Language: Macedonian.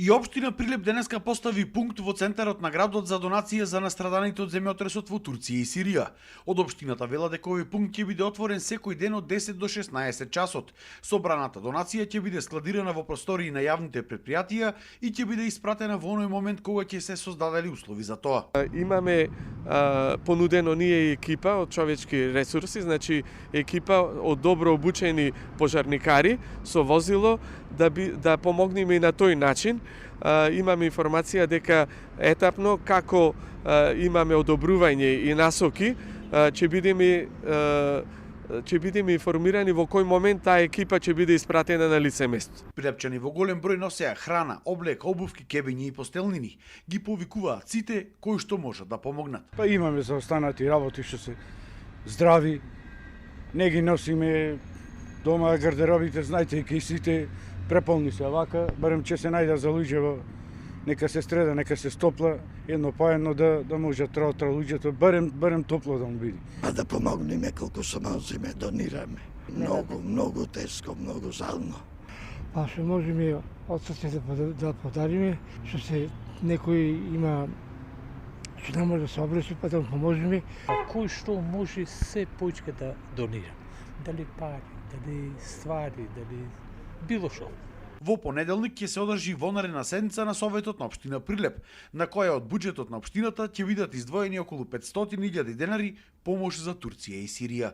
И општина Прилеп денеска постави пункт во центарот на градот за донација за настраданите од земјотресот во Турција и Сирија. Од општината вела дека овој пункт ќе биде отворен секој ден од 10 до 16 часот. Собраната донација ќе биде складирана во простории на јавните претпријатија и ќе биде испратена во оној момент кога ќе се создадени услови за тоа. Имаме понудено ние екипа од човечки ресурси, значи екипа од добро обучени пожарникари со возило да помогнеме и на тој начин. Имаме информација дека етапно како имаме одобрување и насоки, ќе бидеме информирани во кој момент таа екипа ќе биде испратена на лице место. Прилепчани во голем број носеа храна, облек, обувки, кебињи и постелнини. Ги повикуваат сите кои што можат да помогнат. Па имаме за останати работи што се здрави. Не ги носиме дома гардеробите, знаете, и сите преполни се вака, барем ќе се најде за луѓе, нека се стреда, нека се стопла, едно по едно да може траотра луѓето, барем топло да му биде. А да помогнеме колку се можеме, донираме. Многу теско, многу жално. Па што можеме од срце да подариме, што се некој има што не може да се облечи, па да му поможеме. Кој што може се поиска да донира. Дали пари, дали ствари, дали било што. Во понеделник ќе се одржи вонредна седница на Советот на општина Прилеп, на која од буџетот на општината ќе бидат издвоени околу 500.000 денари помош за Турција и Сирија.